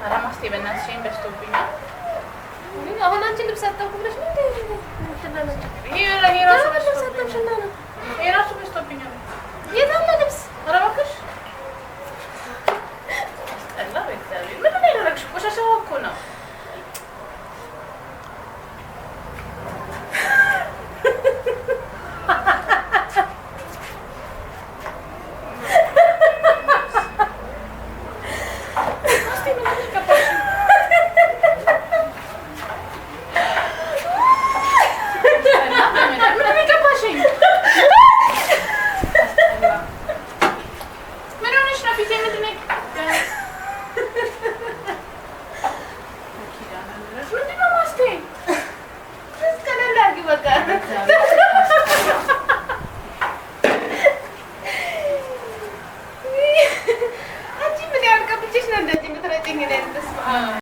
አራማስቴ በእናትሽን በስቶብኛል። አሁን አንቺ ልብስ አጣኩ ብለሽ ነው ይሄ ራሱ በስቶብኛል። የት አለ ልብስ? ኧረ እባክሽ አስጠላ። በእግዚአብሔር ምንድን ነው ያደረግሽው? ቆሻሻው እኮ ነው። አንቺ ምን ያልቀብችሽ ነው እንደዚህ የምትረጭኝ?